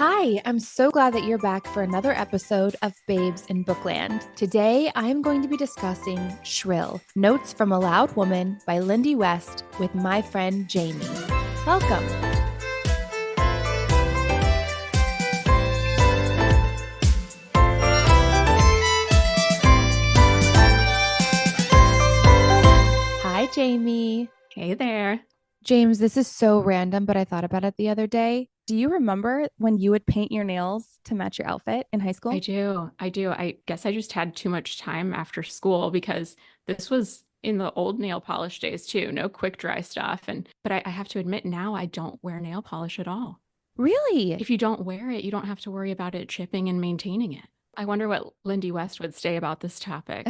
Hi, I'm so glad that you're back for another episode of Babes in Bookland. Today, I'm going to be discussing Shrill, Notes from a Loud Woman by Lindy West with my friend Jamie. Welcome. Hi, Jamie. Hey there. James, this is so random, but I thought about it the other day. Do you remember when you would paint your nails to match your outfit in high I school? do. I do. I guess I just had too much time after school because this was in the old nail polish days too. No quick dry stuff. But I have to admit now I don't wear nail polish at all. Really? If you don't wear it, you don't have to worry about it chipping and maintaining it. I wonder what Lindy West would say about this topic.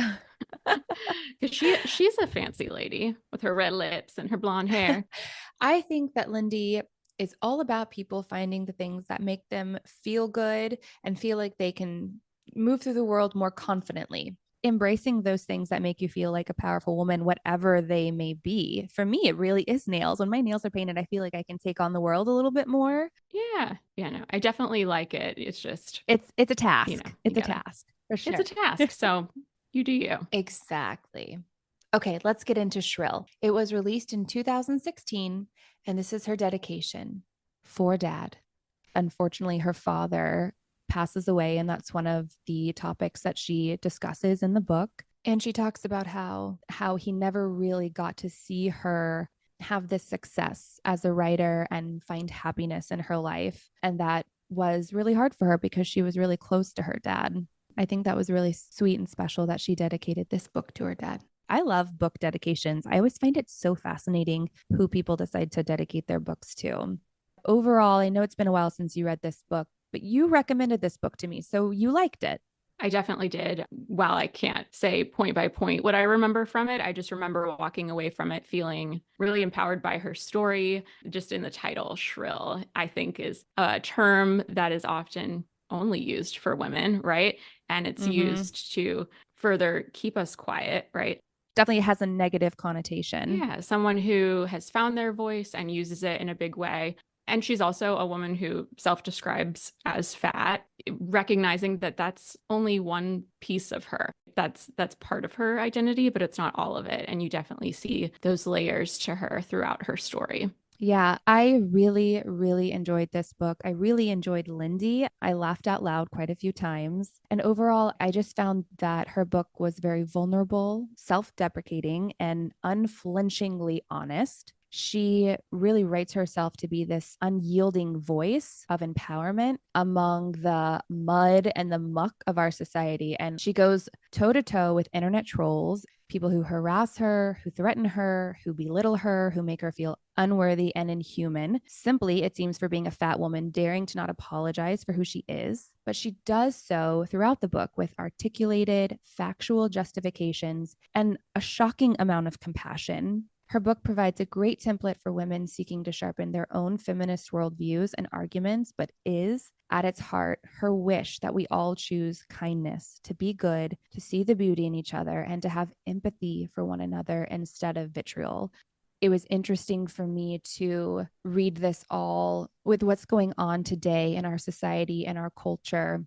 Because she's a fancy lady with her red lips and her blonde hair. I think that Lindy is all about people finding the things that make them feel good and feel like they can move through the world more confidently. Embracing those things that make you feel like a powerful woman, whatever they may be. For me, it really is nails. When my nails are painted, I feel like I can take on the world a little bit more. Yeah. Yeah, no, I definitely like it. It's just, It's a you know, task. you It's a gotta, task for it's a sure. task. So you do you. Exactly. Okay, let's get into Shrill. It was released in 2016, and this is her dedication for dad. Unfortunately, her father passes away, and that's one of the topics that she discusses in the book. And she talks about how he never really got to see her have this success as a writer and find happiness in her life. And that was really hard for her because she was really close to her dad. I think that was really sweet and special that she dedicated this book to her dad. I love book dedications. I always find it so fascinating who people decide to dedicate their books to. Overall, I know it's been a while since you read this book, but you recommended this book to me, so you liked it. I definitely did. While I can't say point by point what I remember from it, I just remember walking away from it feeling really empowered by her story. Just in the title, shrill, I think is a term that is often only used for women, right? And it's Mm-hmm. used to further keep us quiet, right? Definitely has a negative connotation. Yeah, someone who has found their voice and uses it in a big way. And she's also a woman who self-describes as fat, recognizing that that's only one piece of her. That's part of her identity, but it's not all of it. And you definitely see those layers to her throughout her story. Yeah, I really, really enjoyed this book. I really enjoyed Lindy. I laughed out loud quite a few times. And overall, I just found that her book was very vulnerable, self deprecating, and unflinchingly honest. She really writes herself to be this unyielding voice of empowerment among the mud and the muck of our society. And she goes toe to toe with internet trolls, people who harass her, who threaten her, who belittle her, who make her feel unworthy and inhuman. Simply, it seems, for being a fat woman, daring to not apologize for who she is. But she does so throughout the book with articulated, factual justifications and a shocking amount of compassion. Her book provides a great template for women seeking to sharpen their own feminist worldviews and arguments, but is, at its heart, her wish that we all choose kindness, to be good, to see the beauty in each other, and to have empathy for one another instead of vitriol. It was interesting for me to read this all with what's going on today in our society and our culture.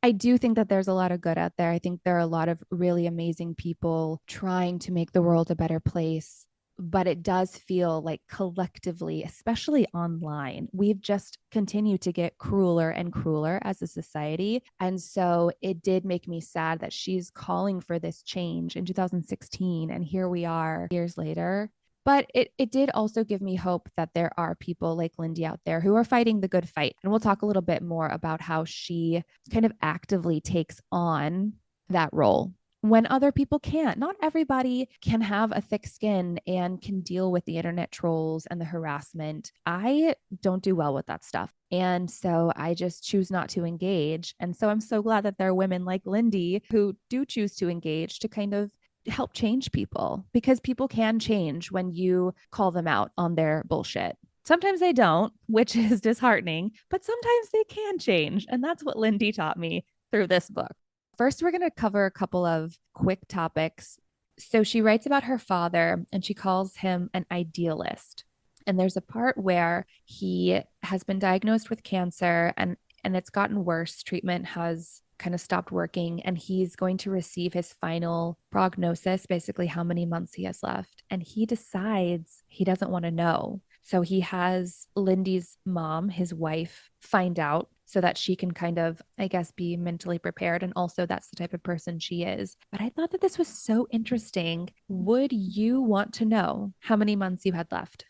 I do think that there's a lot of good out there. I think there are a lot of really amazing people trying to make the world a better place. But it does feel like collectively, especially online, we've just continued to get crueler and crueler as a society. And so it did make me sad that she's calling for this change in 2016. And here we are years later. But it did also give me hope that there are people like Lindy out there who are fighting the good fight. And we'll talk a little bit more about how she kind of actively takes on that role when other people can't. Not everybody can have a thick skin and can deal with the internet trolls and the harassment. I don't do well with that stuff. And so I just choose not to engage. And so I'm so glad that there are women like Lindy who do choose to engage to kind of help change people, because people can change when you call them out on their bullshit. Sometimes they don't, which is disheartening, but sometimes they can change. And that's what Lindy taught me through this book. First, we're going to cover a couple of quick topics. So she writes about her father and she calls him an idealist. And there's a part where he has been diagnosed with cancer and and it's gotten worse. Treatment has kind of stopped working, and he's going to receive his final prognosis, basically how many months he has left. And he decides he doesn't want to know. So he has Lindy's mom, his wife, find out so that she can kind of, I guess, be mentally prepared. And also, that's the type of person she is. But I thought that this was so interesting. Would you want to know how many months you had left?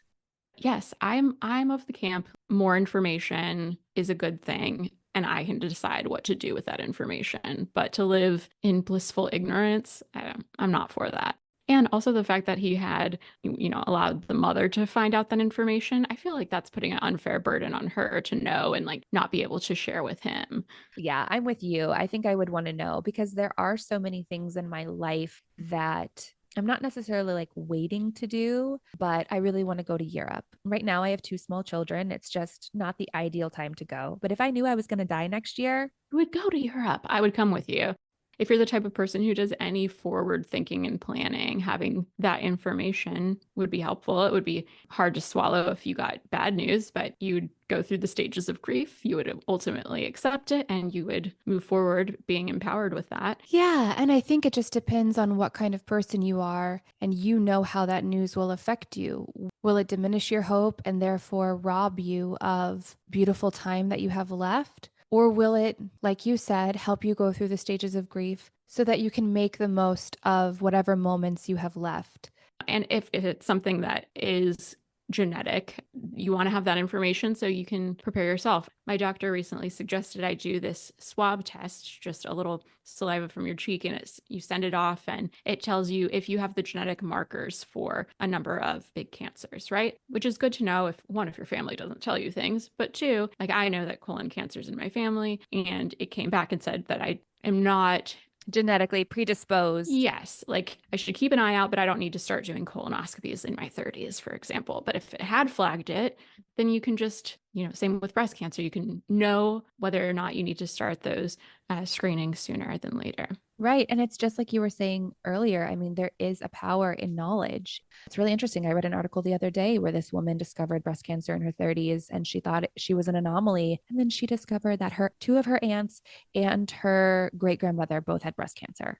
Yes, I'm of the camp. More information is a good thing, and I can decide what to do with that information. But to live in blissful ignorance, I'm not for that. And also the fact that he had, allowed the mother to find out that information, I feel like that's putting an unfair burden on her to know and like not be able to share with him. Yeah, I'm with you. I think I would want to know because there are so many things in my life that I'm not necessarily like waiting to do, but I really want to go to Europe. Right now, I have two small children. It's just not the ideal time to go. But if I knew I was going to die next year, I would go to Europe. I would come with you. If you're the type of person who does any forward thinking and planning, having that information would be helpful. It would be hard to swallow if you got bad news, but you'd go through the stages of grief. You would ultimately accept it and you would move forward being empowered with that. yeah, and I think it just depends on what kind of person you are, and you know how that news will affect you. Will it diminish your hope and therefore rob you of beautiful time that you have left? Or will it, like you said, help you go through the stages of grief so that you can make the most of whatever moments you have left? And if it's something that is genetic, you want to have that information so you can prepare yourself. My doctor recently suggested I do this swab test, just a little saliva from your cheek, and you send it off, and it tells you if you have the genetic markers for a number of big cancers, right? Which is good to know if one, if your family doesn't tell you things, but two, like I know that colon cancer is in my family, and it came back and said that I am not. Genetically predisposed. Yes, like I should keep an eye out, but I don't need to start doing colonoscopies in my 30s, for example. But if it had flagged it, then you can just, same with breast cancer, you can know whether or not you need to start those screenings sooner than later. Right. And it's just like you were saying earlier. I mean, there is a power in knowledge. It's really interesting. I read an article the other day where this woman discovered breast cancer in her 30s and she thought she was an anomaly. And then she discovered that two of her aunts and her great grandmother both had breast cancer.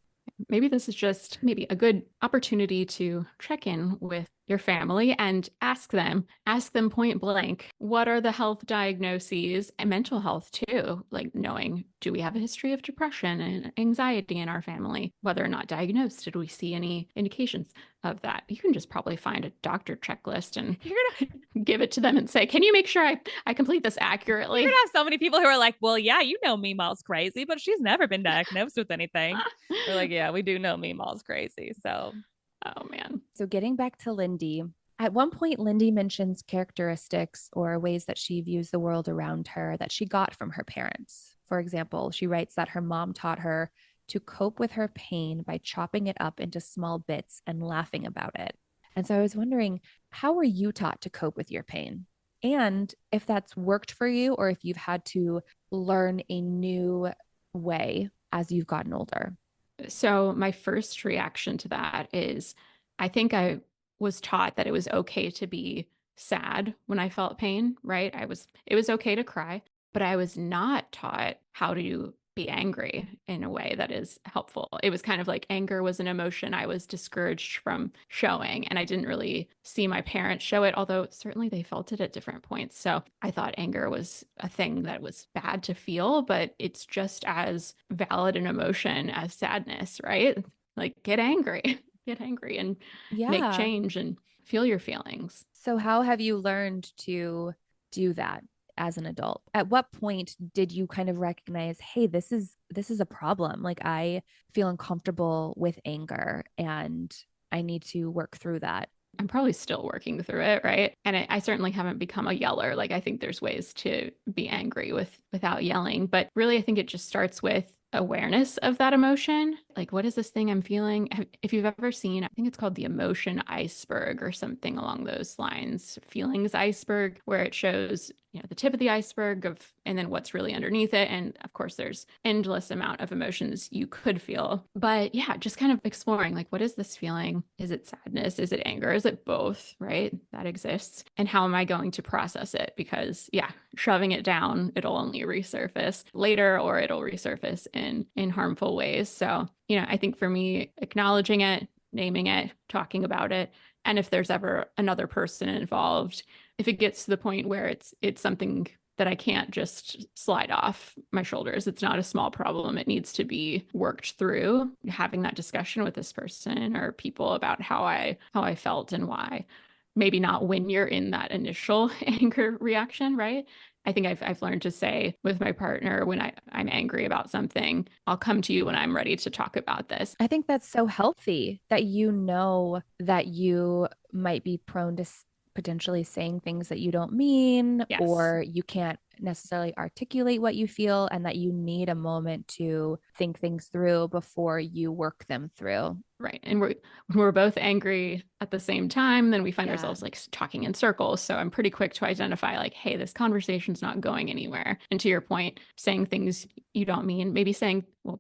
Maybe this is just maybe a good opportunity to check in with your family and ask them point blank, what are the health diagnoses and mental health too? Like knowing, do we have a history of depression and anxiety in our family? Whether or not diagnosed, did we see any indications of that? You can just probably find a doctor checklist and You're give it to them and say, can you make sure I complete this you're gonna accurately? have so many people who are like, well, yeah, you know Meemaw's crazy, but she's never been diagnosed with anything. We're like, yeah, we do know Meemaw's crazy. Oh man. So getting back to Lindy, at one point, Lindy mentions characteristics or ways that she views the world around her that she got from her parents. For example, she writes that her mom taught her to cope with her pain by chopping it up into small bits and laughing about it. And so I was wondering, how were you taught to cope with your pain? And if that's worked for you, or if you've had to learn a new way as you've gotten older. So my first reaction to that is I think I was taught that it was okay to be sad when I felt pain, right? It was okay to cry, but I was not taught how to be angry in a way that is helpful. It was kind of like anger was an emotion I was discouraged from showing, and I didn't really see my parents show it, although certainly they felt it at different points. So I thought anger was a thing that was bad to feel, but it's just as valid an emotion as sadness, right? Like get angry, get angry and make Yeah. change and feel your feelings. So, how have you learned to do that as an adult? At what point did you kind of recognize, hey, this is a problem. Like I feel uncomfortable with anger and I need to work through that. I'm probably still working through it, right? And I certainly haven't become a yeller. Like I think there's ways to be angry without yelling, but really I think it just starts with awareness of that emotion. Like, what is this thing I'm feeling? If you've ever seen, I think it's called the emotion iceberg or something along those lines, feelings iceberg, where it shows, the tip of the iceberg and then what's really underneath it. And of course, there's endless amount of emotions you could feel. But yeah, just kind of exploring, like, what is this feeling? Is it sadness? Is it anger? Is it both? Right? That exists. And how am I going to process it? Because yeah, shoving it down, it'll only resurface later, or it'll resurface in harmful ways. So, I think for me, acknowledging it, naming it, talking about it, and if there's ever another person involved, if it gets to the point where it's something that I can't just slide off my shoulders, it's not a small problem, it needs to be worked through, having that discussion with this person or people about how I felt and why. Maybe not when you're in that initial anger reaction, right? I think I've learned to say with my partner when I'm angry about something, I'll come to you when I'm ready to talk about this. I think that's so healthy that you know that you might be prone to potentially saying things that you don't mean, Yes. or you can't necessarily articulate what you feel, and that you need a moment to think things through before you work them through. Right. And when we're both angry at the same time, then we find Yeah. ourselves like talking in circles. So I'm pretty quick to identify like, hey, this conversation's not going anywhere. And to your point, saying things you don't mean, maybe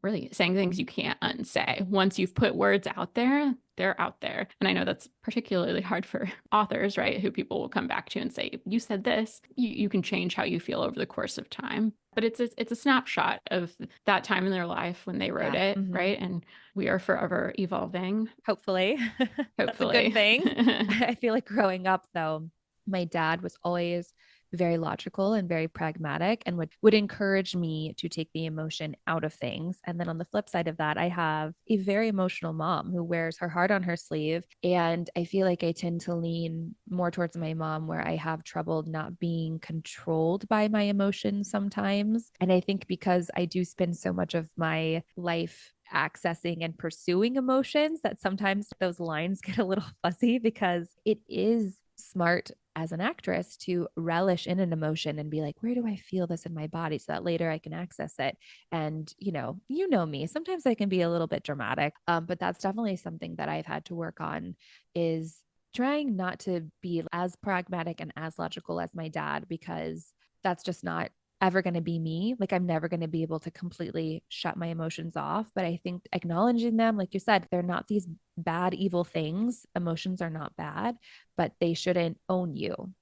really saying things you can't unsay. Once you've put words out there, they're out there. And I know that's particularly hard for authors, right? Who people will come back to and say, you said this, you can change how you feel over the course of time. But it's a snapshot of that time in their life when they wrote Yeah. it, Mhm. right? And we are forever evolving, Hopefully. That's a good hopefully. thing. I feel like growing up, though, my dad was always very logical and very pragmatic, and would encourage me to take the emotion out of things. And then on the flip side of that, I have a very emotional mom who wears her heart on her sleeve. And I feel like I tend to lean more towards my mom, where I have trouble not being controlled by my emotions sometimes. And I think because I do spend so much of my life accessing and pursuing emotions, that sometimes those lines get a little fuzzy, because it is smart as an actress to relish in an emotion and be like, where do I feel this in my body, so that later I can access it. And you know me, sometimes I can be a little bit dramatic, but that's definitely something that I've had to work on, is trying not to be as pragmatic and as logical as my dad, because that's just not ever going to be me. Like, I'm never going to be able to completely shut my emotions off. But I think acknowledging them, like you said, they're not these bad, evil things. Emotions are not bad, but they shouldn't own you.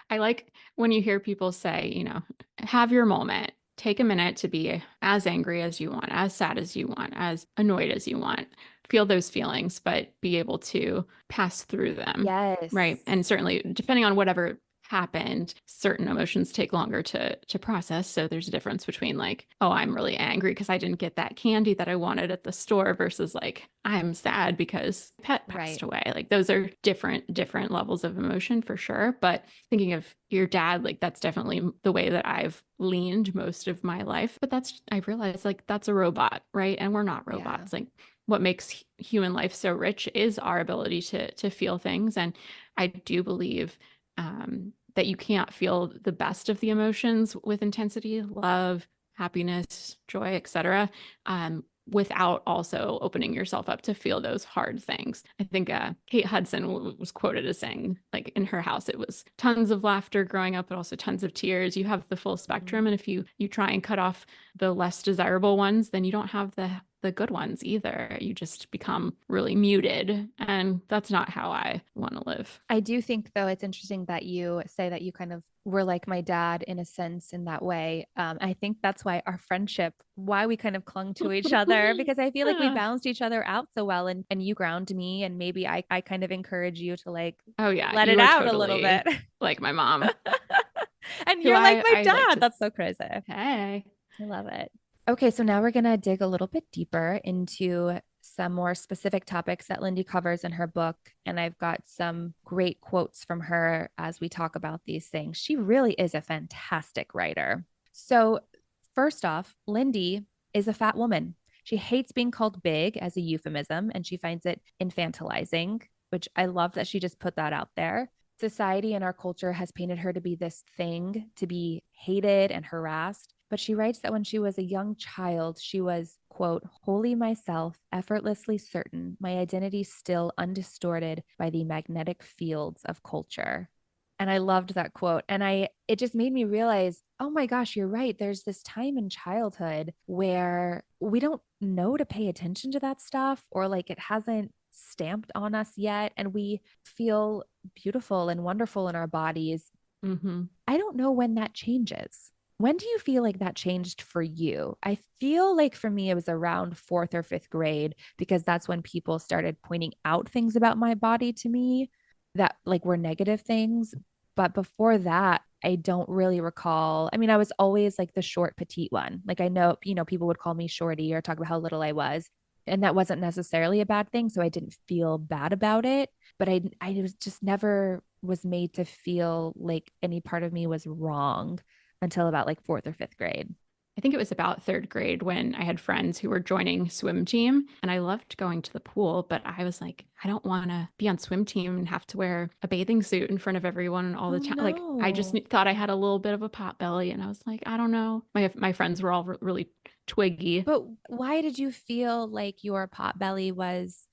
I like when you hear people say, have your moment. Take a minute to be as angry as you want, as sad as you want, as annoyed as you want. Feel those feelings, but be able to pass through them. Yes. Right. And certainly, depending on whatever happened, certain emotions take longer to process. So there's a difference between like, oh, I'm really angry because I didn't get that candy that I wanted at the store versus like, I'm sad because pet Right. passed away. Like those are different levels of emotion for sure. But thinking of your dad, like that's definitely the way that I've leaned most of my life. But I realized like that's a robot, right? And we're not Yeah. robots. Like what makes human life so rich is our ability to feel things. And I do believe that you can't feel the best of the emotions with intensity, love, happiness, joy, etc., without also opening yourself up to feel those hard things. I think Kate Hudson was quoted as saying, like in her house, it was tons of laughter growing up, but also tons of tears. You have the full Mhm. spectrum, and if you try and cut off the less desirable ones, then you don't have the good ones either. You just become really muted, and that's not how I want to live. I do think, though, it's interesting that you say that you kind of were like my dad in a sense, in that way. I think that's why we kind of clung to each other, because I feel like we balanced each other out so well. And you ground me, and maybe I kind of encourage you to like Oh yeah, let it you are out a little totally bit. like my mom, And who you're like my I like dad. to. That's so crazy. I Hey. love it. Okay, so now we're going to dig a little bit deeper into some more specific topics that Lindy covers in her book. And I've got some great quotes from her as we talk about these things. She really is a fantastic writer. So, first off, Lindy is a fat woman. She hates being called big as a euphemism, and she finds it infantilizing, which I love that she just put that out there. Society and our culture has painted her to be this thing, to be hated and harassed. But she writes that when she was a young child, she was, quote, wholly myself, effortlessly certain, my identity still undistorted by the magnetic fields of culture. And I loved that quote. And it just made me realize, oh my gosh, you're right. There's this time in childhood where we don't know to pay attention to that stuff, or like it hasn't stamped on us yet. And we feel beautiful and wonderful in our bodies. Mm-hmm. I don't know when that changes. When do you feel like that changed for you? I feel like for me, it was around fourth or fifth grade, because that's when people started pointing out things about my body to me that like were negative things. But before that, I don't really recall. I mean, I was always like the short, petite one. Like I know, people would call me shorty or talk about how little I was. And that wasn't necessarily a bad thing. So I didn't feel bad about it. But I was just never was made to feel like any part of me was wrong until about like fourth or fifth grade. I think it was about third grade when I had friends who were joining swim team, and I loved going to the pool, but I was like, I don't want to be on swim team and have to wear a bathing suit in front of everyone all the Oh time. Like I just no. thought I had a little bit of a pot belly, and I was like, I don't know. My friends were all really twiggy. But why did you feel like your pot belly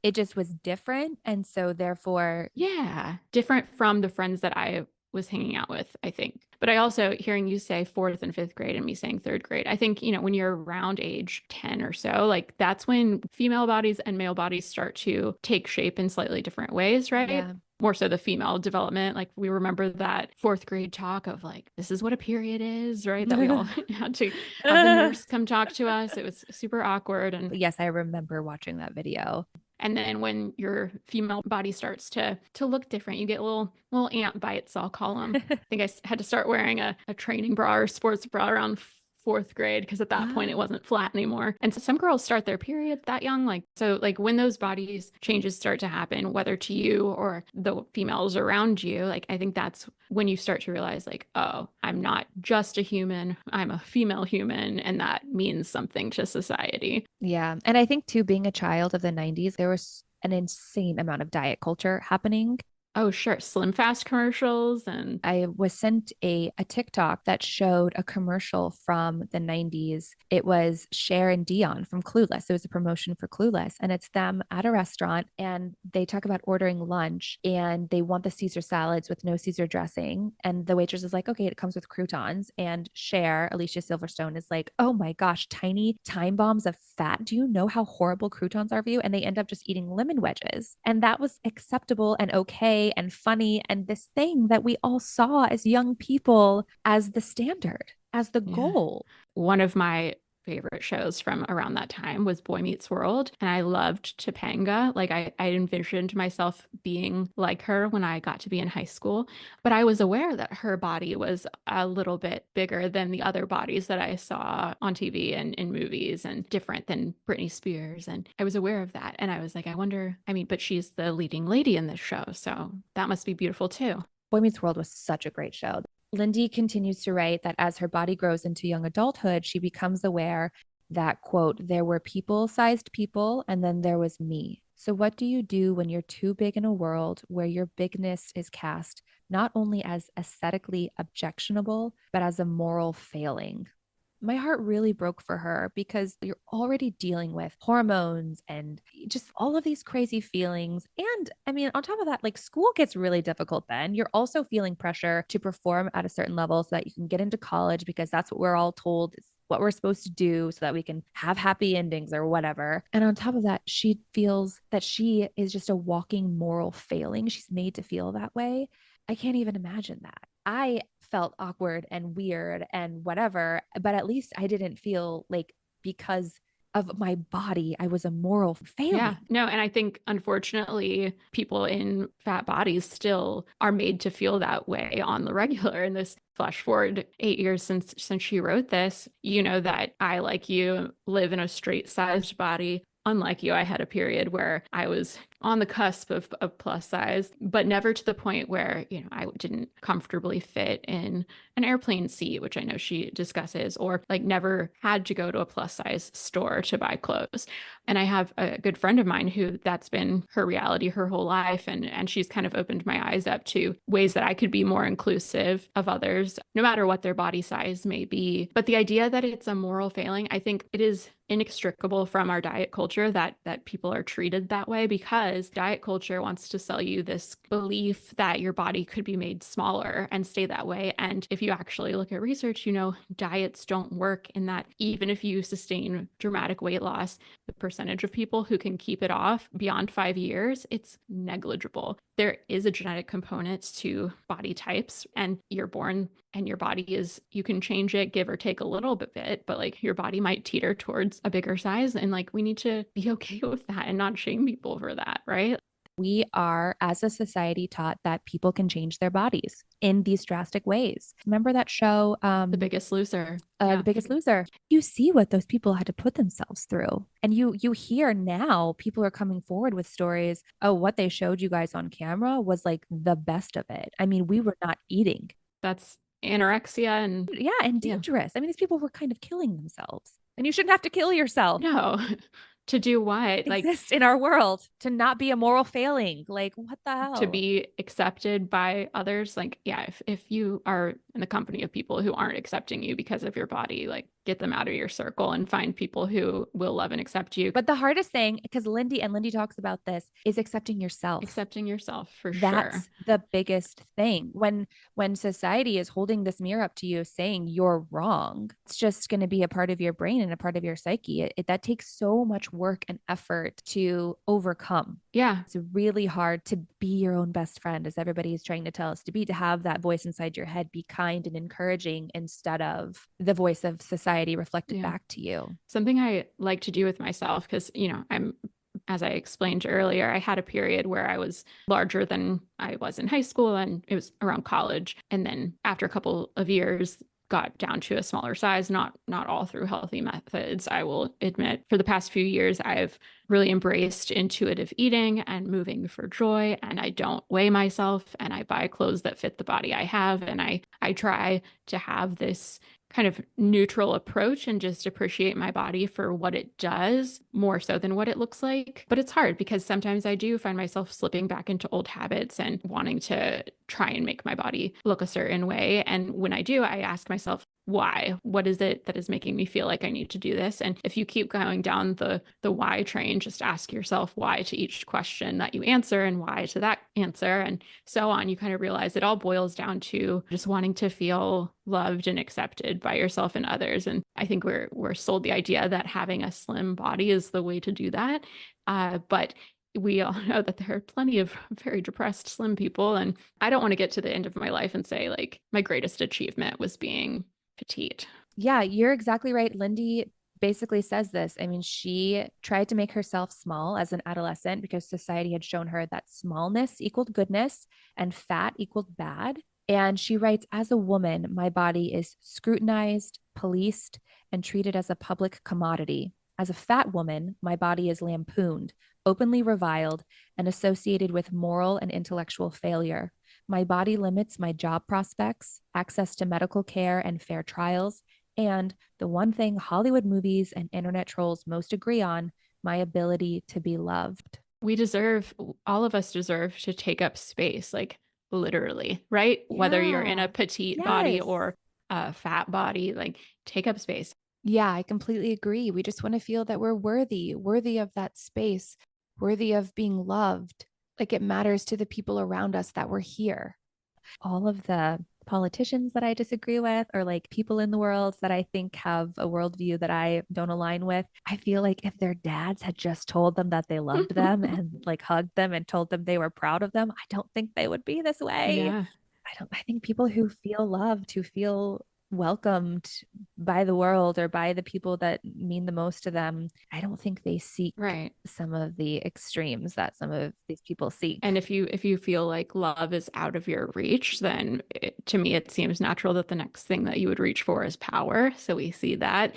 it just was different? And so therefore, Yeah, different from the friends that I was hanging out with, I think. But I also, hearing you say fourth and fifth grade and me saying third grade, I think, when you're around age 10 or so, like that's when female bodies and male bodies start to take shape in slightly different ways, right? yeah. More so the female development. Like we remember that fourth grade talk of like, this is what a period is, right? That we all had to have the nurse come talk to us. It was super awkward. And Yes, I remember watching that video. and then when your female body starts to look different, you get little ant bites, I'll call them. I think had to start wearing a training bra or sports bra around fourth grade because at that point it Ah, wasn't flat anymore. And so some girls start their period that young. Like so like when those bodies changes start to happen, whether to you or the females around you, like I think that's when you start to realize like, oh, I'm not just a human, I'm a female human, and that means something to society. yeah. And I think too, being a child of the 90s, there was an insane amount of diet culture happening. Oh, sure. Slim Fast commercials and I was sent a TikTok that showed a commercial from the 90s. It was Cher and Dion from Clueless. It was a promotion for Clueless. And it's them at a restaurant and they talk about ordering lunch and they want the Caesar salads with no Caesar dressing. And the waitress is like, okay, it comes with croutons. And Cher, Alicia Silverstone, is like, oh my gosh, tiny time bombs of fat. Do you know how horrible croutons are for you? And they end up just eating lemon wedges. And that was acceptable and okay and funny. And this thing that we all saw as young people as the standard, as the yeah. goal. One of my favorite shows from around that time was Boy Meets World. And I loved Topanga. Like I envisioned myself being like her when I got to be in high school. But I was aware that her body was a little bit bigger than the other bodies that I saw on TV and in movies and different than Britney Spears. And I was aware of that. And I was like, I wonder, I mean, but she's the leading lady in this show. So that must be beautiful too. Boy Meets World was such a great show. Lindy continues to write that as her body grows into young adulthood, she becomes aware that, quote, there were people sized people and then there was me. So, what do you do when you're too big in a world where your bigness is cast not only as aesthetically objectionable, but as a moral failing? My heart really broke for her because you're already dealing with hormones and just all of these crazy feelings. And I mean, on top of that, like school gets really difficult then. You're also feeling pressure to perform at a certain level so that you can get into college because that's what we're all told is what we're supposed to do so that we can have happy endings or whatever. And on top of that, she feels that she is just a walking moral failing. She's made to feel that way. I can't even imagine that. I felt awkward and weird and whatever, but at least I didn't feel like because of my body, I was a moral Yeah, failing. no, and I think unfortunately, people in fat bodies still are made to feel that way on the regular. And this flash forward 8 years since she wrote this, you know that I, like you, live in a straight sized body. Unlike you, I had a period where I was on the cusp of plus size, but never to the point where, I didn't comfortably fit in an airplane seat, which I know she discusses, or like never had to go to a plus size store to buy clothes. And I have a good friend of mine who that's been her reality her whole life. And she's kind of opened my eyes up to ways that I could be more inclusive of others, no matter what their body size may be. But the idea that it's a moral failing, I think it is inextricable from our diet culture that people are treated that way, because diet culture wants to sell you this belief that your body could be made smaller and stay that way. And if you actually look at research, diets don't work in that. Even if you sustain dramatic weight loss, the percentage of people who can keep it off beyond 5 years, it's negligible. There is a genetic component to body types, and you're born and your body is, you can change it, give or take a little bit, but like your body might teeter towards a bigger size. And like, we need to be okay with that and not shame people for that, right? We are, as a society, taught that people can change their bodies in these drastic ways. Remember that show, The Biggest Loser. The Yeah. Biggest Loser? You see what those people had to put themselves through, and you hear now people are coming forward with stories. Oh, what they showed you guys on camera was like the best of it. I mean, we were not eating. That's anorexia and Yeah, and yeah. dangerous. I mean, these people were kind of killing themselves, and you shouldn't have to kill yourself. No. To do what? Like, Exist in our world to not be a moral failing. Like, what the to hell? be accepted by others. Like, yeah, if you are in the company of people who aren't accepting you because of your body, like, get them out of your circle and find people who will love and accept you. But the hardest thing, because Lindy talks about this, is accepting yourself. Accepting yourself, for sure. That's the biggest thing. When society is holding this mirror up to you saying you're wrong, it's just going to be a part of your brain and a part of your psyche. That takes so much work and effort to overcome. Yeah. It's really hard to be your own best friend, as everybody is trying to tell us to be, to have that voice inside your head, be kind and encouraging instead of the voice of society reflected Yeah. back to you. Something I like to do with myself, because, as I explained earlier, I had a period where I was larger than I was in high school, and it was around college. And then after a couple of years, got down to a smaller size, not all through healthy methods. I will admit, for the past few years, I've really embraced intuitive eating and moving for joy, and I don't weigh myself, and I buy clothes that fit the body I have, and I try to have this kind of neutral approach and just appreciate my body for what it does more so than what it looks like. But it's hard because sometimes I do find myself slipping back into old habits and wanting to try and make my body look a certain way. And when I do, I ask myself, why? What is it that is making me feel like I need to do this? And if you keep going down the why train, just ask yourself why to each question that you answer and why to that answer and so on. You kind of realize it all boils down to just wanting to feel loved and accepted by yourself and others. And I think we're sold the idea that having a slim body is the way to do that. But we all know that there are plenty of very depressed, slim people. And I don't want to get to the end of my life and say, like, my greatest achievement was being petite. Yeah, you're exactly right. Lindy basically says this. I mean, she tried to make herself small as an adolescent because society had shown her that smallness equaled goodness and fat equaled bad. And she writes, as a woman, my body is scrutinized, policed, and treated as a public commodity. As a fat woman, my body is lampooned, openly reviled, and associated with moral and intellectual failure. My body limits my job prospects, access to medical care and fair trials, and the one thing Hollywood movies and internet trolls most agree on, my ability to be loved. All of us deserve to take up space, like literally, right? Whether you're in a Yeah. petite body Yes. or a fat body, like take up space. Yeah, I completely agree. We just want to feel that we're worthy of that space, worthy of being loved. Like it matters to the people around us that we're here. All of the politicians that I disagree with, or like people in the world that I think have a worldview that I don't align with, I feel like if their dads had just told them that they loved them and like hugged them and told them they were proud of them, I don't think they would be this way. Yeah, I think people who feel loved, who feel welcomed by the world or by the people that mean the most to them, I don't think they seek right. some of the extremes that some of these people seek. And if you feel like love is out of your reach, then to me it seems natural that the next thing that you would reach for is power. So we see that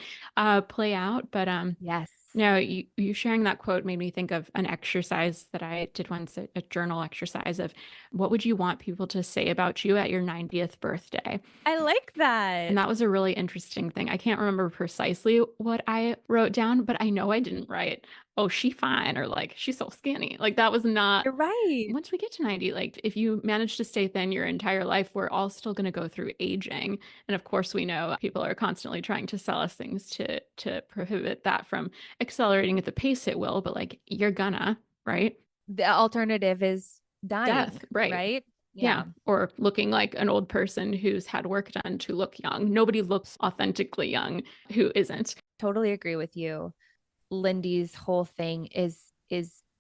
play out. But Yes. No, you sharing that quote made me think of an exercise that I did once, a journal exercise of what would you want people to say about you at your 90th birthday? I like And that. that was a really interesting thing. I can't remember precisely what I wrote down, but I know I didn't write, oh, she fine, or like, she's so skinny. Like that was not, You're right. once we get to 90, like if you manage to stay thin your entire life, we're all still going to go through aging. And of course, we know people are constantly trying to sell us things to prohibit that from accelerating at the pace it will, but like you're gonna, right? The alternative is dying, Death, right? right? Yeah. Yeah, Or looking like an old person who's had work done to look young. Nobody looks authentically young who isn't. totally agree with you. Lindy's whole thing is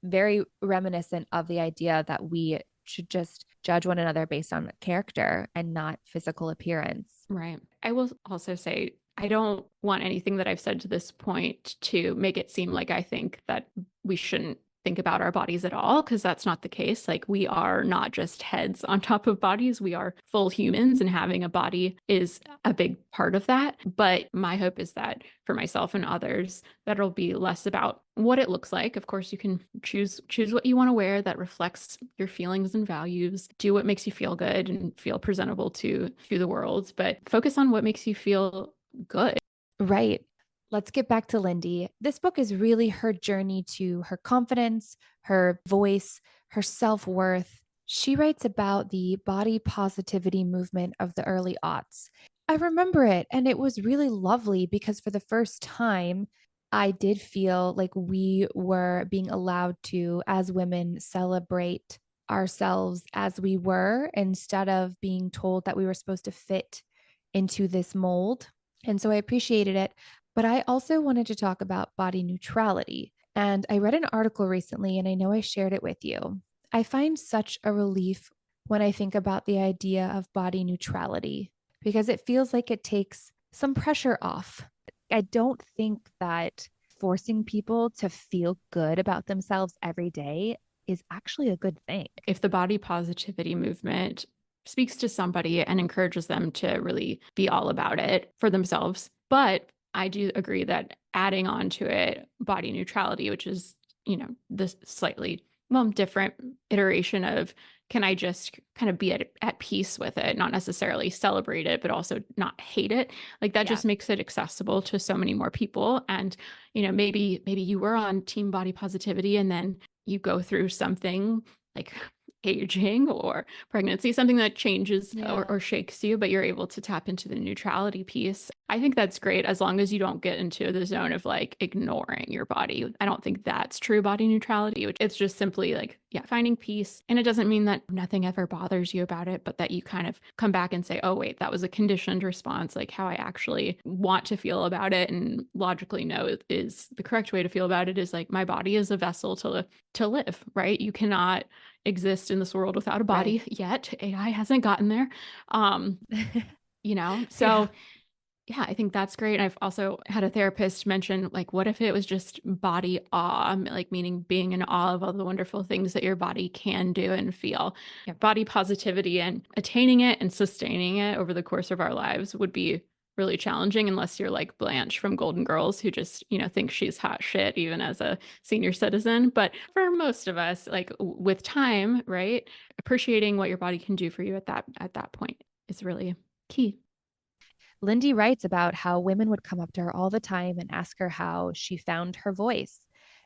very reminiscent of the idea that we should just judge one another based on character and not physical appearance. Right. I will also say, I don't want anything that I've said to this point to make it seem like I think that we shouldn't think about our bodies at all, because that's not the case. Like, we are not just heads on top of bodies, we are full humans, and having a body is a big part of that. But my hope is that for myself and others, that it'll be less about what it looks like. Of course, you can choose what you want to wear that reflects your feelings and values. Do what makes you feel good and feel presentable to the world, but focus on what makes you feel good. Right. Let's get back to Lindy. This book is really her journey to her confidence, her voice, her self worth. She writes about the body positivity movement of the early aughts. I remember it, and it was really lovely because for the first time, I did feel like we were being allowed to, as women, celebrate ourselves as we were instead of being told that we were supposed to fit into this mold. And so I appreciated it. But I also wanted to talk about body neutrality. And I read an article recently, and I know I shared it with you. I find such a relief when I think about the idea of body neutrality because it feels like it takes some pressure off. I don't think that forcing people to feel good about themselves every day is actually a good thing. If the body positivity movement speaks to somebody and encourages them to really be all about it for themselves, but I do agree that adding on to it body neutrality, which is, this slightly, well, different iteration of, can I just kind of be at peace with it, not necessarily celebrate it, but also not hate it? Like that Yeah. just makes it accessible to so many more people. And, maybe you were on team body positivity and then you go through something like aging or pregnancy, something that changes Yeah. or shakes you, but you're able to tap into the neutrality piece. I think that's great as long as you don't get into the zone of like ignoring your body. I don't think that's true body neutrality, which it's just simply like, yeah, finding peace. And it doesn't mean that nothing ever bothers you about it, but that you kind of come back and say, oh, wait, that was a conditioned response, like how I actually want to feel about it and logically know is the correct way to feel about it is like my body is a vessel to live, right? You cannot exist in this world without a Right. body yet. AI hasn't gotten there. Um, Yeah. so yeah, I think that's great. I've also had a therapist mention, like, what if it was just body awe, like meaning being in awe of all the wonderful things that your body can do and feel. Yeah, body positivity and attaining it and sustaining it over the course of our lives would be really challenging unless you're like Blanche from Golden Girls, who just, thinks she's hot shit even as a senior citizen. But for most of us, like with time, right, appreciating what your body can do for you at that point is really key. Lindy writes about how women would come up to her all the time and ask her how she found her voice.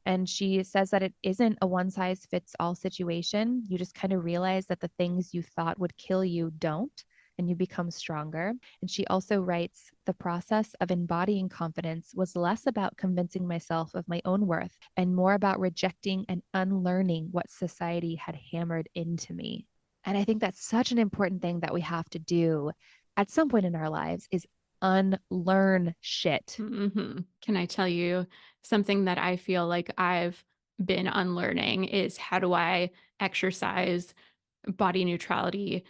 And she says that it isn't a one size fits all situation. You just kind of realize that the things you thought would kill you don't, and you become stronger. And she also writes the process of embodying confidence was less about convincing myself of my own worth and more about rejecting and unlearning what society had hammered into me. And I think that's such an important thing that we have to do at some point in our lives is unlearn shit. Can I tell you something that I feel like I've been unlearning is how do I exercise body neutrality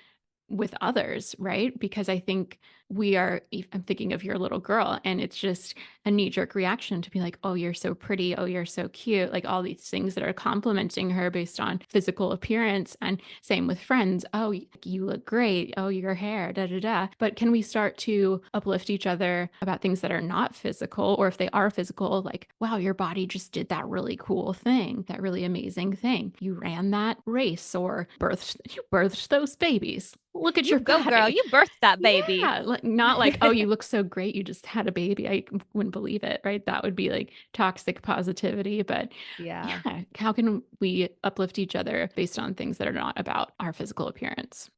with others, right? Because I think I'm thinking of your little girl, and it's just a knee jerk reaction to be like, oh, you're so pretty. Oh, you're so cute. Like all these things that are complimenting her based on physical appearance. And same with friends. Oh, you look great. Oh, your hair, da da da. But can we start to uplift each other about things that are not physical? Or if they are physical, like, wow, your body just did that really cool thing, that really amazing thing. You ran that race or you birthed those babies. Look at You your go, girl. body. You birthed that baby. Yeah, like, not like, "Oh, you look so great, you just had a baby." I wouldn't believe it, right? That would be, like, toxic positivity, but Yeah. yeah, how can we uplift each other based on things that are not about our physical appearance?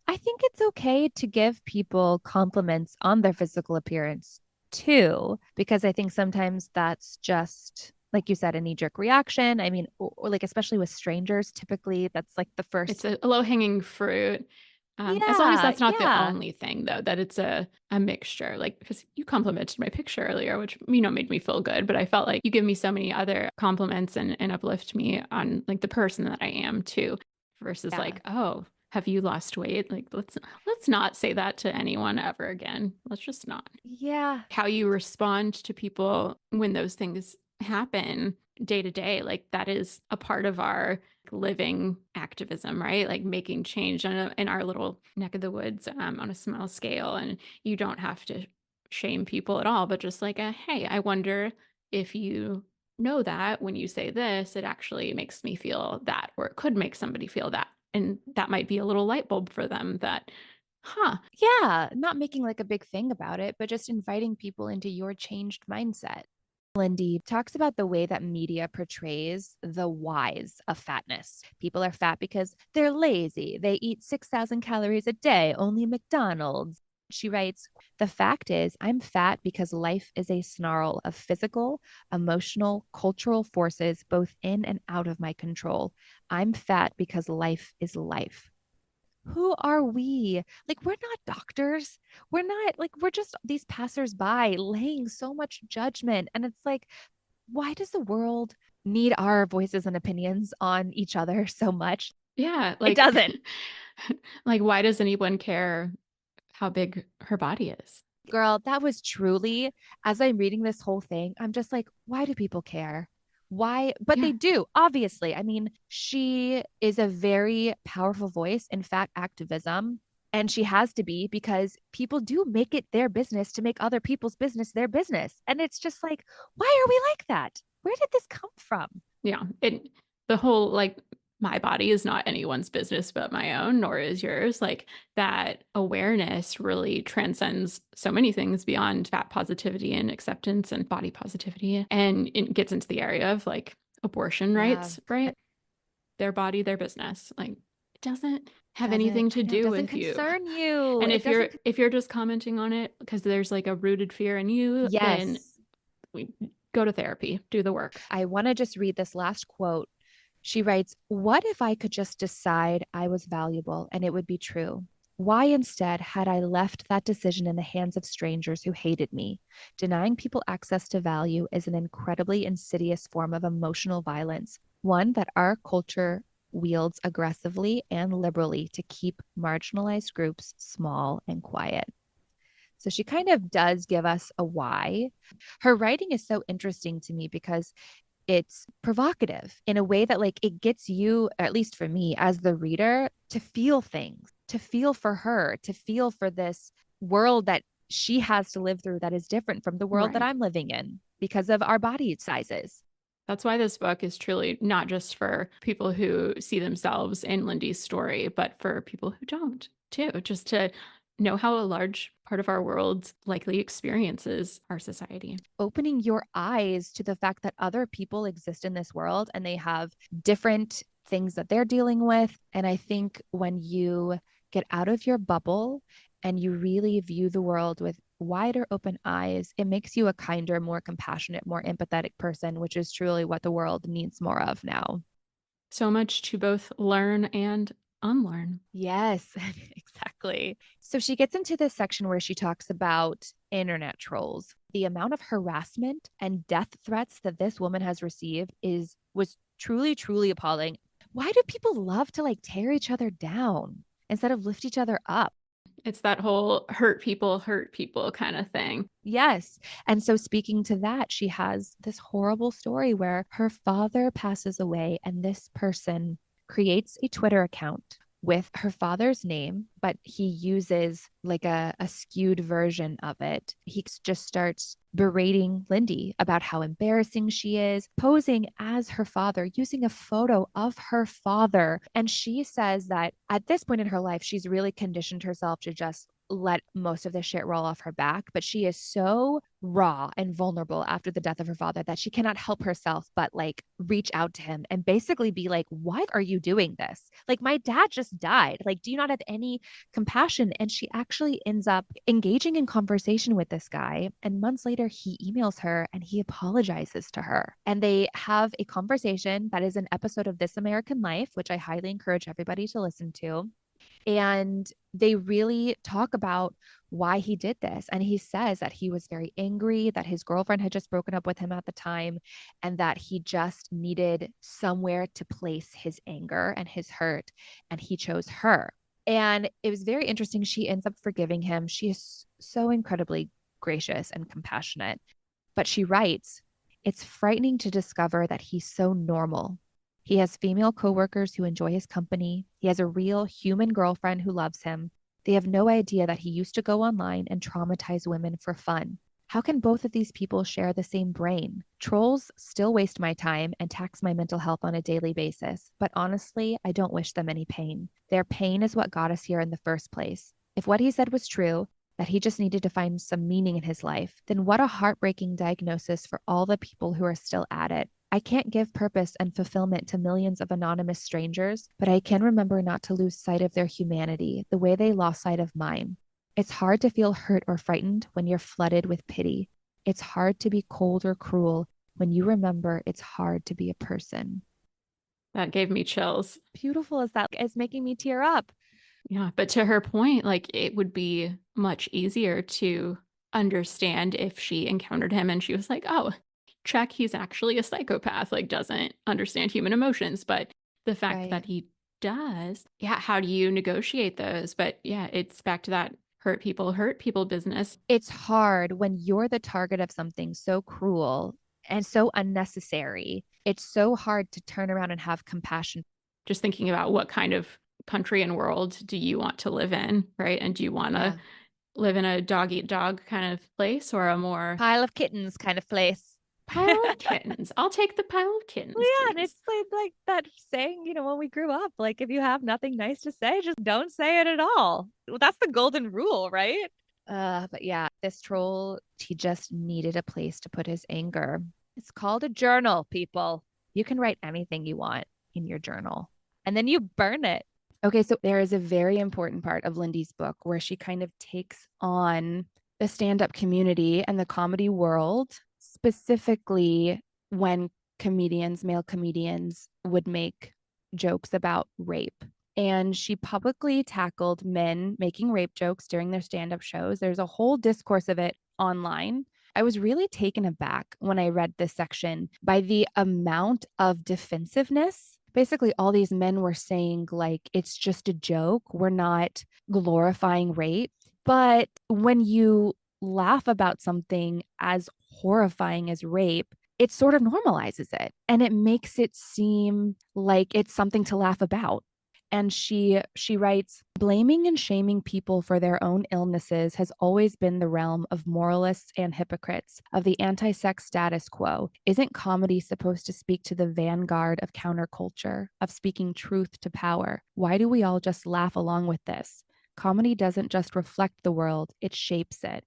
I think it's okay to give people compliments on their physical appearance too, because I think sometimes that's just, like you said, a knee jerk reaction. I mean, or like, especially with strangers, typically that's like the It's first. a low-hanging fruit, as long as Yeah. that's not the Yeah. only thing, though, that it's a mixture, like, because you complimented my picture earlier, which, made me feel good, but I felt like you give me so many other compliments and uplift me on, like, the person that I am too, versus Yeah. like, "Oh, have you lost weight?" Like, let's not say that to anyone ever again. Let's just not. Yeah. How you respond to people when those things happen day to day, like that is a part of our living activism, right? Like making change in our little neck of the woods, on a small scale. And you don't have to shame people at all, but just like hey, I wonder if you know that when you say this, it actually makes me feel that, or it could make somebody feel that. And that might be a little light bulb for them that, huh. Yeah. Not making like a big thing about it, but just inviting people into your changed mindset. Lindy talks about the way that media portrays the whys of fatness. People are fat because they're lazy. They eat 6,000 calories a day, only McDonald's. She writes, the fact is, I'm fat because life is a snarl of physical, emotional, cultural forces, both in and out of my control. I'm fat because life is life. Who are we? Like, we're not doctors. We're not like, we're just these passersby laying so much judgment. And it's like, why does the world need our voices and opinions on each other so much? Yeah, It like doesn't. like, why does anyone care how big her body is? Girl, that was truly, as I'm reading this whole thing, I'm just like, why do people care? Why? But Yeah. they do, obviously. I mean, she is a very powerful voice in fat activism. And she has to be because people do make it their business to make other people's business their business. And it's just like, why are we like that? Where did this come from? Yeah, the whole, like, my body is not anyone's business but my own, nor is yours, like, that awareness really transcends so many things beyond fat positivity and acceptance and body positivity, and it gets into the area of, like, abortion Yeah. rights, right? Their body, their business, like, it doesn't have Doesn't, anything I to know, it do doesn't with you. concern you. And It doesn't. if you're just commenting on it because there's, like, a rooted fear in you, then Yes. we go to therapy, do the work. I want to just read this last quote. She writes, what if I could just decide I was valuable and it would be true? Why instead had I left that decision in the hands of strangers who hated me? Denying people access to value is an incredibly insidious form of emotional violence, one that our culture wields aggressively and liberally to keep marginalized groups small and quiet. So she kind of does give us a why. Her writing is so interesting to me because it's provocative in a way that like it gets you, or at least for me as the reader, to feel things, to feel for her, to feel for this world that she has to live through that is different from the world that Right. I'm living in because of our body sizes. That's why this book is truly not just for people who see themselves in Lindy's story, but for people who don't, too, just to know how a large part of our world likely experiences our society. Opening your eyes to the fact that other people exist in this world and they have different things that they're dealing with. And I think when you get out of your bubble and you really view the world with wider open eyes, it makes you a kinder, more compassionate, more empathetic person, which is truly what the world needs more of now. So much to both learn and unlearn. Yes, exactly. So she gets into this section where she talks about internet trolls. The amount of harassment and death threats that this woman has received is was truly, truly appalling. Why do people love to like tear each other down instead of lift each other up? It's that whole hurt people kind of thing. Yes. And so, speaking to that, she has this horrible story where her father passes away, and this person creates a Twitter account with her father's name, but he uses like a skewed version of it. He just starts berating Lindy about how embarrassing she is, posing as her father, using a photo of her father. And she says that at this point in her life, she's really conditioned herself to just let most of the shit roll off her back, but she is so raw and vulnerable after the death of her father that she cannot help herself but like reach out to him and basically be like, "Why are you doing this? Like, my dad just died. Like, do you not have any compassion?" And she actually ends up engaging in conversation with this guy. And months later, he emails her and he apologizes to her. And they have a conversation that is an episode of This American Life, which I highly encourage everybody to listen to. And they really talk about why he did this. And he says that he was very angry, that his girlfriend had just broken up with him at the time, and that he just needed somewhere to place his anger and his hurt. And he chose her. And it was very interesting. She ends up forgiving him. She is so incredibly gracious and compassionate. But she writes, "It's frightening to discover that he's so normal. He has female coworkers who enjoy his company. He has a real human girlfriend who loves him. They have no idea that he used to go online and traumatize women for fun. How can both of these people share the same brain? Trolls still waste my time and tax my mental health on a daily basis, but honestly, I don't wish them any pain. Their pain is what got us here in the first place. If what he said was true, that he just needed to find some meaning in his life, then what a heartbreaking diagnosis for all the people who are still at it. I can't give purpose and fulfillment to millions of anonymous strangers, but I can remember not to lose sight of their humanity the way they lost sight of mine. It's hard to feel hurt or frightened when you're flooded with pity. It's hard to be cold or cruel when you remember it's hard to be a person." That gave me chills. Beautiful as that is, making me tear up. Yeah, but to her point, like it would be much easier to understand if she encountered him and she was like, "Oh, check, he's actually a psychopath, like doesn't understand human emotions." But the fact Right. that he does, yeah, how do you negotiate those? But yeah, it's back to that hurt people business. It's hard when you're the target of something so cruel and so unnecessary. It's so hard to turn around and have compassion. Just thinking about what kind of country and world do you want to live in, right? And do you want to Yeah. live in a dog eat dog kind of place or a more Pile of kittens kind of place. pile of kittens? I'll take the pile of Well, kittens, yeah, and please. it's like that saying, when we grew up, like if you have nothing nice to say, just don't say it at all. Well, that's the golden rule, right? But yeah, this troll, he just needed a place to put his anger. It's called a journal, people. You can write anything you want in your journal, and then you burn it. Okay, so there is a very important part of Lindy's book where she kind of takes on the stand-up community and the comedy world, specifically when male comedians would make jokes about rape. And she publicly tackled men making rape jokes during their stand up shows. There's a whole discourse of it online. I was really taken aback when I read this section by the amount of defensiveness. Basically, all these men were saying, like, it's just a joke. We're not glorifying rape. But when you laugh about something as horrifying as rape, it sort of normalizes it and it makes it seem like it's something to laugh about. And she writes, "Blaming and shaming people for their own illnesses has always been the realm of moralists and hypocrites, of the anti-sex status quo. Isn't comedy supposed to speak to the vanguard of counterculture, of speaking truth to power? Why do we all just laugh along with this? Comedy doesn't just reflect the world, it shapes it."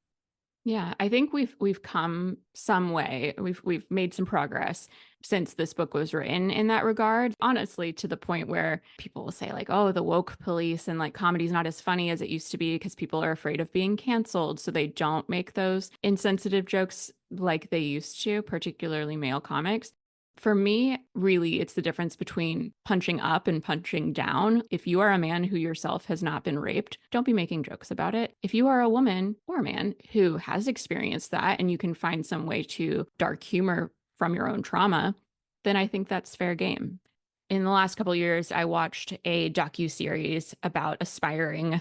Yeah, I think we've come some way. We've made some progress since this book was written in that regard. Honestly, to the point where people will say like, "Oh, the woke police and like comedy's not as funny as it used to be because people are afraid of being canceled, so they don't make those insensitive jokes like they used to, particularly male comics." For me, really, it's the difference between punching up and punching down. If you are a man who yourself has not been raped, don't be making jokes about it. If you are a woman or a man who has experienced that and you can find some way to dark humor from your own trauma, then I think that's fair game. In the last couple of years, I watched a docu-series about aspiring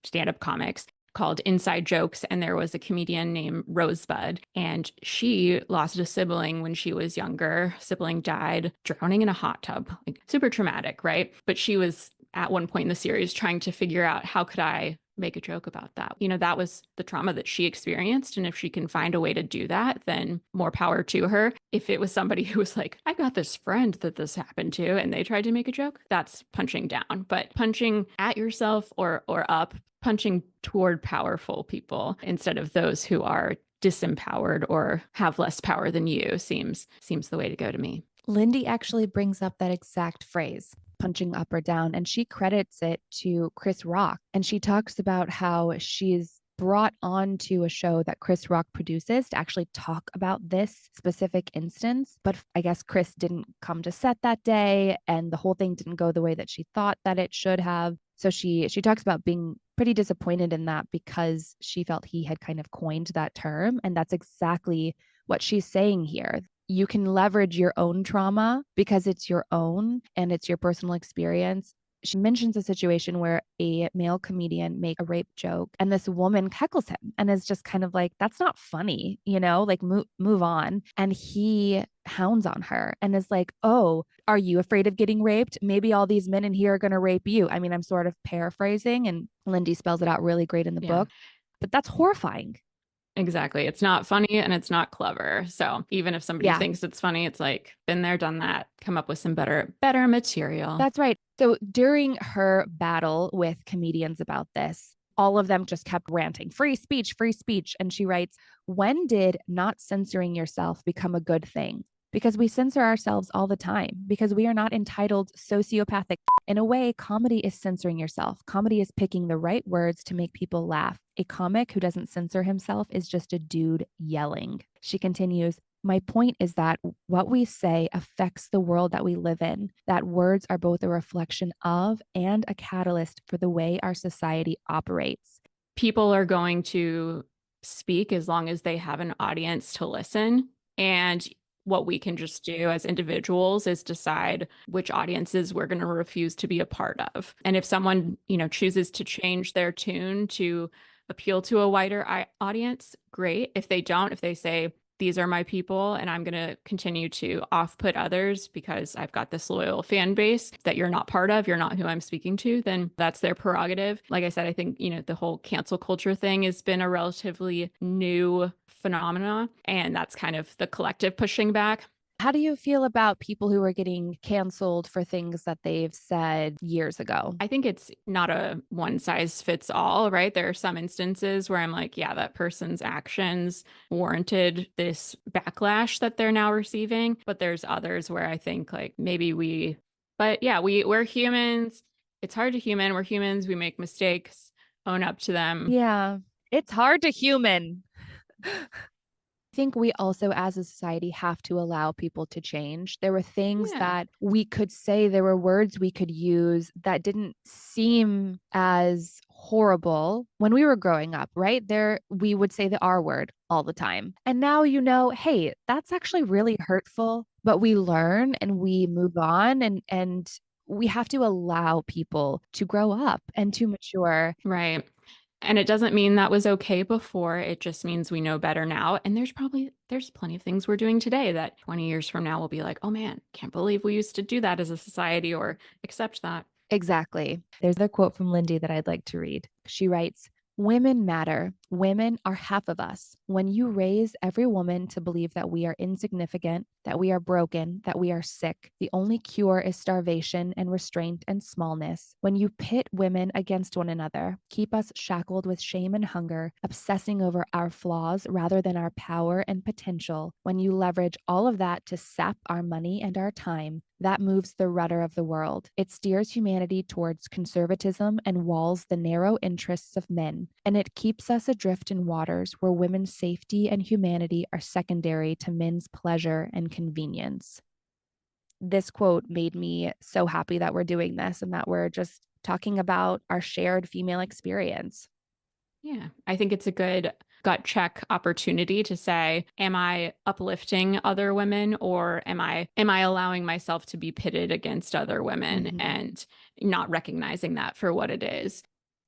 stand-up comics called Inside Jokes, and there was a comedian named Rosebud, and she lost a sibling when she was younger. Sibling died drowning in a hot tub, like super traumatic, right? But she was at one point in the series trying to figure out, how could I make a joke about that? That was the trauma that she experienced. And if she can find a way to do that, then more power to her. If it was somebody who was like, I got this friend that this happened to, and they tried to make a joke, that's punching down. But punching at yourself or up, punching toward powerful people instead of those who are disempowered or have less power than you seems the way to go to me. Lindy actually brings up that exact phrase, punching up or down, and she credits it to Chris Rock. And she talks about how she's brought on to a show that Chris Rock produces to actually talk about this specific instance. But I guess Chris didn't come to set that day, and the whole thing didn't go the way that she thought that it should have. So she talks about being pretty disappointed in that because she felt he had kind of coined that term. And that's exactly what she's saying here. You can leverage your own trauma because it's your own and it's your personal experience. She mentions a situation where a male comedian made a rape joke and this woman heckles him and is just kind of like, that's not funny, like move on. And he hounds on her and is like, oh, are you afraid of getting raped? Maybe all these men in here are going to rape you. I mean, I'm sort of paraphrasing, and Lindy spells it out really great in the Yeah. book, but that's horrifying. Exactly. It's not funny and it's not clever. So even if somebody Yeah. thinks it's funny, it's like, been there, done that, come up with some better material. That's right. So during her battle with comedians about this, all of them just kept ranting, free speech, free speech. And she writes, when did not censoring yourself become a good thing? Because we censor ourselves all the time, because we are not entitled sociopathic. In a way, comedy is censoring yourself. Comedy is picking the right words to make people laugh. A comic who doesn't censor himself is just a dude yelling. She continues, my point is that what we say affects the world that we live in, that words are both a reflection of and a catalyst for the way our society operates. People are going to speak as long as they have an audience to listen. And what we can just do as individuals is decide which audiences we're going to refuse to be a part of. And if someone, chooses to change their tune to appeal to a wider audience, great. If they don't, if they say, these are my people and I'm going to continue to off-put others because I've got this loyal fan base that you're not part of, you're not who I'm speaking to, then that's their prerogative. Like I said, I think, the whole cancel culture thing has been a relatively new phenomena, and that's kind of the collective pushing back. How do you feel about people who are getting canceled for things that they've said years ago? I think it's not a one size fits all, right? There are some instances where I'm like, yeah, that person's actions warranted this backlash that they're now receiving. But there's others where I think like but yeah, we're humans. It's hard to human. We're humans. We make mistakes, own up to them. Yeah, it's hard to human. Think we also, as a society, have to allow people to change. There were things Yeah. that we could say, there were words we could use that didn't seem as horrible when we were growing up, right? We would say the R word all the time. And now, hey, that's actually really hurtful, but we learn and we move on, and we have to allow people to grow up and to mature. Right. And it doesn't mean that was okay before. It just means we know better now. And there's plenty of things we're doing today that 20 years from now will be like, oh man, can't believe we used to do that as a society or accept that. Exactly. There's a quote from Lindy that I'd like to read. She writes, women matter. Women are half of us. When you raise every woman to believe that we are insignificant, that we are broken, that we are sick, the only cure is starvation and restraint and smallness. When you pit women against one another, keep us shackled with shame and hunger, obsessing over our flaws rather than our power and potential, when you leverage all of that to sap our money and our time, that moves the rudder of the world. It steers humanity towards conservatism and walls the narrow interests of men, and it keeps us adrift in waters where women's safety and humanity are secondary to men's pleasure and convenience. This quote made me so happy that we're doing this and that we're just talking about our shared female experience. Yeah, I think it's a good gut check opportunity to say, am I uplifting other women, or am I allowing myself to be pitted against other women Mm-hmm. and not recognizing that for what it is?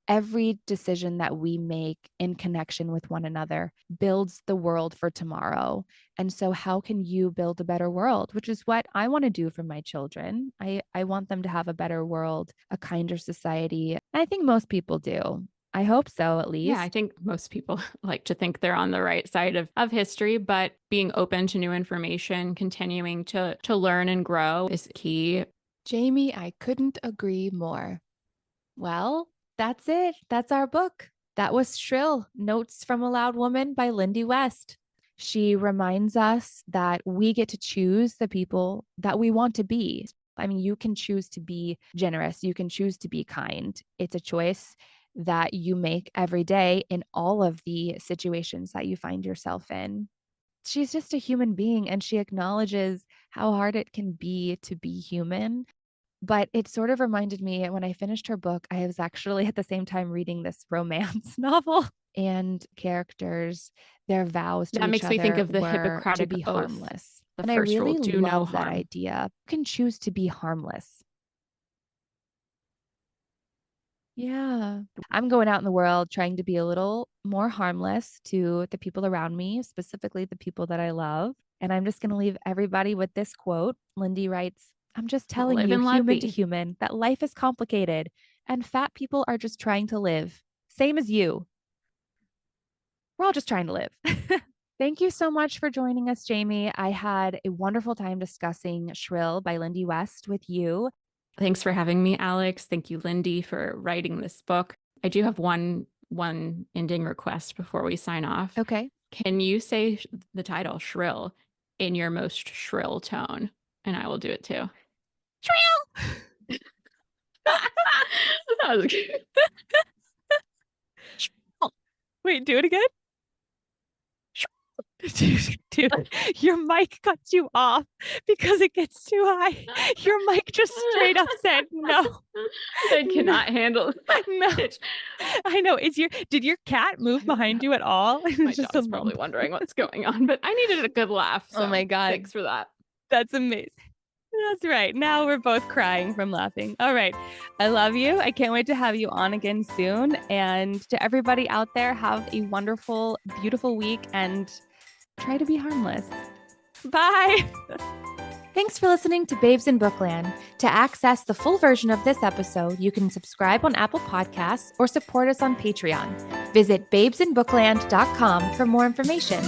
Every decision that we make in connection with one another builds the world for tomorrow. And so, how can you build a better world? Which is what I want to do for my children. I want them to have a better world, a kinder society. And I think most people do. I hope so, at Yeah, I least. think most people like to think they're on the right side of history, but being open to new information, continuing to learn and grow is key. Jamie, I couldn't agree more. Well, that's it. That's our book. That was Shrill, Notes from a Loud Woman by Lindy West. She reminds us that we get to choose the people that we want to be. I mean, you can choose to be generous, you can choose to be kind. It's a choice that you make every day in all of the situations that you find yourself in. She's just a human being and she acknowledges how hard it can be to be human. But it sort of reminded me when I finished her book, I was actually at the same time reading this romance novel, and characters, their vows to That each makes me think other of the were to Hippocratic be Oath. harmless. The And I first rule, really do no love that harm. idea. You can choose to be harmless. Yeah. I'm going out in the world trying to be a little more harmless to the people around me, specifically the people that I love. And I'm just going to leave everybody with this quote. Lindy writes, I'm just telling Live you, and let human to be. human, that life is complicated and fat people are just trying to live. Same as you. We're all just trying to live. Thank you so much for joining us, Jamie. I had a wonderful time discussing Shrill by Lindy West with you. Thanks for having me, Alex. Thank you, Lindy, for writing this book. I do have one ending request before we sign off. Okay. Can you say the title Shrill in your most shrill tone? And I will do it too. Shrill! That was good. Wait, do it again. Dude, your mic cuts you off because it gets too high. Your mic just straight up said no. I cannot handle No. it. I know. Did your cat move behind you at all? My Just a dog's probably wondering what's going on, but I needed a good laugh. Oh So my God. thanks for that. That's amazing. That's right. Now we're both crying from laughing. All right. I love you. I can't wait to have you on again soon. And to everybody out there, have a wonderful, beautiful week and try to be harmless. Bye. Thanks for listening to Babes in Bookland. To access the full version of this episode, you can subscribe on Apple Podcasts or support us on Patreon. Visit babesinbookland.com for more information.